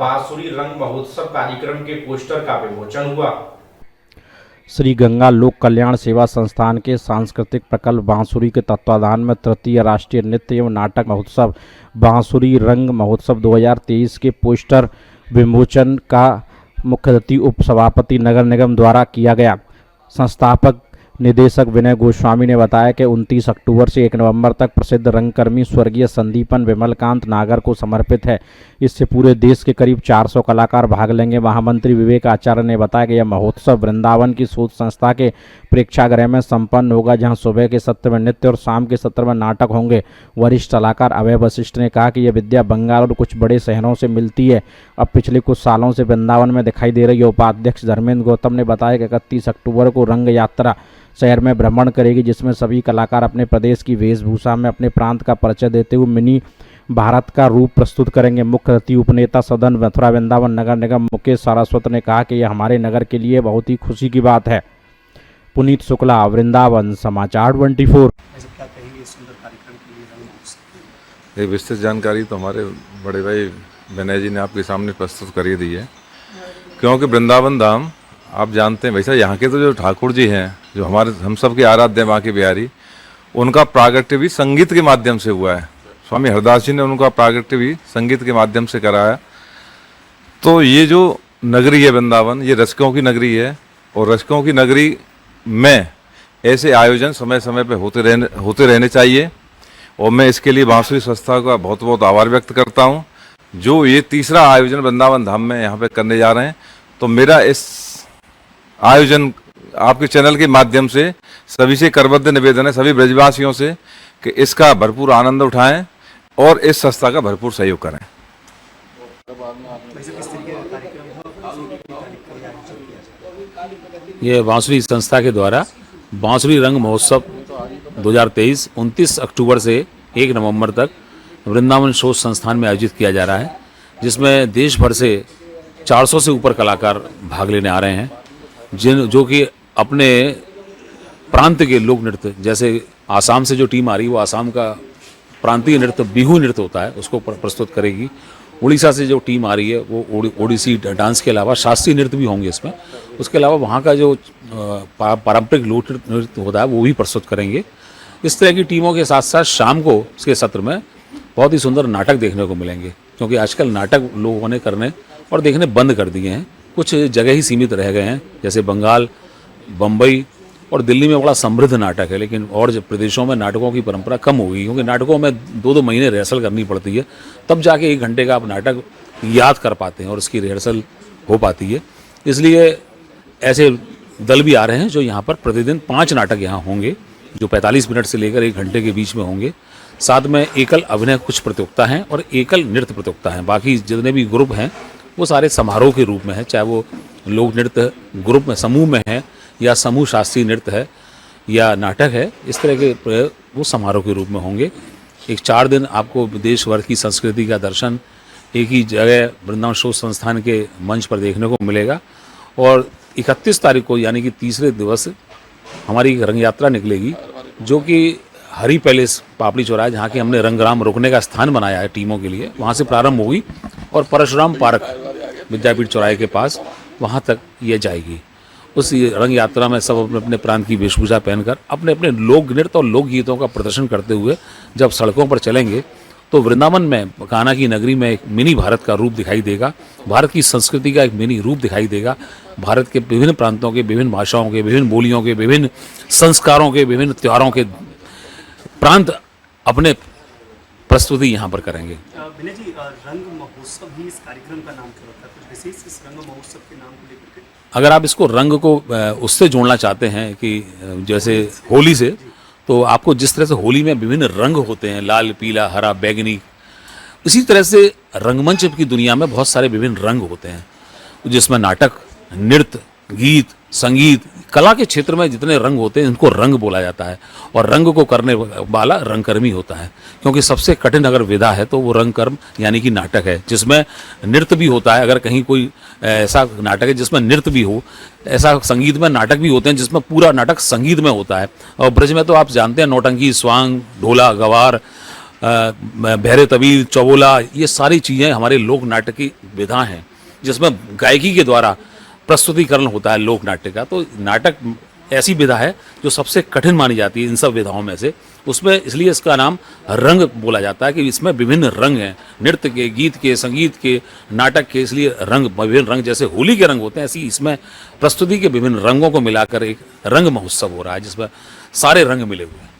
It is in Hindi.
बांसुरी रंग महोत्सव कार्यक्रम के पोस्टर का विमोचन हुआ। श्री गंगा लोक कल्याण सेवा संस्थान के सांस्कृतिक प्रकल्प बांसुरी के तत्वाधान में तृतीय राष्ट्रीय नृत्य एवं नाटक महोत्सव बांसुरी रंग महोत्सव 2023 के पोस्टर विमोचन का मुख्य अतिथि उप सभापति नगर निगम द्वारा किया गया। संस्थापक निदेशक विनय गोस्वामी ने बताया कि 29 अक्टूबर से 1 नवंबर तक प्रसिद्ध रंगकर्मी स्वर्गीय संदीपन विमलकांत नागर को समर्पित है। इससे पूरे देश के करीब 400 कलाकार भाग लेंगे। महामंत्री विवेक आचार्य ने बताया कि यह महोत्सव वृंदावन की शोध संस्था के प्रेक्षागृह में संपन्न होगा, जहां सुबह के सत्र में नृत्य और शाम के सत्र में नाटक होंगे। वरिष्ठ कलाकार अभय वशिष्ठ ने कहा कि यह विद्या बंगाल और कुछ बड़े शहरों से मिलती है, अब पिछले कुछ सालों से वृंदावन में दिखाई दे रही है। उपाध्यक्ष धर्मेंद्र गौतम ने बताया कि 31 अक्टूबर को रंग यात्रा शहर में भ्रमण करेगी, जिसमें सभी कलाकार अपने प्रदेश की वेशभूषा में अपने प्रांत का परिचय देते हुए मिनी भारत का रूप प्रस्तुत करेंगे। मुख्य अतिथि उपनेता सदन मथुरा वृंदावन नगर निगम मुकेश सारस्वत ने कहा कि यह हमारे नगर के लिए बहुत ही खुशी की बात है। पुनीत शुक्ला, वृंदावन समाचार 24। ये विस्तृत जानकारी तो हमारे बड़े भाई विनय जी ने आपके सामने प्रस्तुत कर दी है, क्योंकि वृंदावन धाम आप जानते हैं वैसा यहाँ के तो जो ठाकुर जी हैं, जो हमारे हम सब के आराध्य माँ के बिहारी, उनका प्रागट्य भी संगीत के माध्यम से हुआ है। स्वामी हरदास जी ने उनका प्रागट्य भी संगीत के माध्यम से कराया। तो ये जो नगरी है वृंदावन, ये रसिकों की नगरी है, और रसिकों की नगरी में ऐसे आयोजन समय समय पर होते रहने चाहिए। और मैं इसके लिए बांसुरी संस्था का बहुत बहुत आभार व्यक्त करता हूँ, जो ये तीसरा आयोजन वृंदावन धाम में यहाँ पे करने जा रहे हैं। तो मेरा इस आयोजन आपके चैनल के माध्यम से सभी से करबद्ध निवेदन है, सभी ब्रजवासियों से, कि इसका भरपूर आनंद उठाएं और इस संस्था का भरपूर सहयोग करें। ये बांसुरी संस्था के द्वारा बांसुरी रंग महोत्सव 2023 29 अक्टूबर से 1 नवंबर तक वृंदावन शोध संस्थान में आयोजित किया जा रहा है, जिसमें देश भर से 400 से ऊपर कलाकार भाग लेने आ रहे हैं, जो कि अपने प्रांत के लोक नृत्य, जैसे आसाम से जो टीम आ रही है वो आसाम का प्रांतीय नृत्य बिहू नृत्य होता है, उसको प्रस्तुत करेगी। उड़ीसा से जो टीम आ रही है वो ओडिसी डांस के अलावा शास्त्रीय नृत्य भी होंगे इसमें। उसके अलावा वहाँ का जो पारंपरिक लोक नृत्य होता है वो भी प्रस्तुत करेंगे। इस तरह की टीमों के साथ साथ शाम को इसके सत्र में बहुत ही सुंदर नाटक देखने को मिलेंगे, क्योंकि आजकल नाटक लोगों ने करने और देखने बंद कर दिए हैं। कुछ जगह ही सीमित रह गए हैं, जैसे बंगाल, बम्बई और दिल्ली में बड़ा समृद्ध नाटक है, लेकिन और जब प्रदेशों में नाटकों की परंपरा कम हो गई, क्योंकि नाटकों में 2-2 महीने रिहर्सल करनी पड़ती है, तब जाके 1 घंटे का आप नाटक याद कर पाते हैं और उसकी रिहर्सल हो पाती है। इसलिए ऐसे दल भी आ रहे हैं जो यहाँ पर प्रतिदिन 5 नाटक यहाँ होंगे, जो 45 मिनट से लेकर 1 घंटे के बीच में होंगे। साथ में एकल अभिनय कुछ प्रतियोगिता हैं और एकल नृत्य प्रतियोगिता हैं। बाकी जितने भी ग्रुप हैं वो सारे समारोह के रूप में है, चाहे वो लोक नृत्य ग्रुप में समूह में है या समूह शास्त्रीय नृत्य है या नाटक है, इस तरह के वो समारोह के रूप में होंगे। 4 दिन आपको देश भर की संस्कृति का दर्शन एक ही जगह वृंदावन शोध संस्थान के मंच पर देखने को मिलेगा। और 31 तारीख को यानी कि तीसरे दिवस हमारी रंग यात्रा निकलेगी, जो कि हरी पैलेस पापड़ी चौराहे, जहाँ के हमने रंगराम रुकने का स्थान बनाया है टीमों के लिए, वहाँ से प्रारंभ होगी और परशुराम पार्क विद्यापीठ चौराहे के पास वहाँ तक ये जाएगी। उस रंग यात्रा में सब अपने अपने प्रांत की वेशभूषा पहनकर अपने अपने लोक नृत्य और लोकगीतों का प्रदर्शन करते हुए जब सड़कों पर चलेंगे, तो वृंदावन में कान्हा की नगरी में एक मिनी भारत का रूप दिखाई देगा, भारत की संस्कृति का एक मिनी रूप दिखाई देगा। भारत के विभिन्न प्रांतों के, विभिन्न भाषाओं के, विभिन्न बोलियों के, विभिन्न संस्कारों के, विभिन्न त्योहारों के प्रांत अपने प्रस्तुति यहाँ पर करेंगे। विनय जी, रंग महोत्सव ही इस कार्यक्रम का नाम क्यों रखा है? कुछ विशेष इस रंग महोत्सव के नाम को लेकर के? अगर आप इसको रंग को उससे जोड़ना चाहते हैं कि जैसे होली से, तो आपको जिस तरह से होली में विभिन्न रंग होते हैं, लाल, पीला, हरा, बैगनी, इसी तरह से रंगमंच की दुनिया में बहुत सारे विभिन्न रंग होते हैं, जिसमें नाटक, नृत्य, गीत, संगीत, कला के क्षेत्र में जितने रंग होते हैं इनको रंग बोला जाता है। और रंग को करने वाला रंगकर्मी होता है, क्योंकि सबसे कठिन अगर विधा है तो वो रंगकर्म यानी कि नाटक है, जिसमें नृत्य भी होता है। अगर कहीं कोई ऐसा नाटक है जिसमें नृत्य भी हो, ऐसा संगीत में नाटक भी होते हैं जिसमें पूरा नाटक संगीत में होता है। और ब्रज में तो आप जानते हैं नौटंकी, स्वांग, ढोला, गवार, बहरे तबील, चौबोला, ये सारी चीज़ें हमारे लोक नाट्य की विधा हैं, जिसमें गायकी के द्वारा प्रस्तुतिकरण होता है लोक नाट्य का। तो नाटक ऐसी विधा है जो सबसे कठिन मानी जाती है इन सब विधाओं में से। उसमें इसलिए इसका नाम रंग बोला जाता है कि इसमें विभिन्न रंग हैं, नृत्य के, गीत के, संगीत के, नाटक के, इसलिए विभिन्न रंग, जैसे होली के रंग होते हैं, ऐसी इसमें प्रस्तुति के विभिन्न रंगों को मिलाकर एक रंग महोत्सव हो रहा है जिसमें सारे रंग मिले हुए हैं।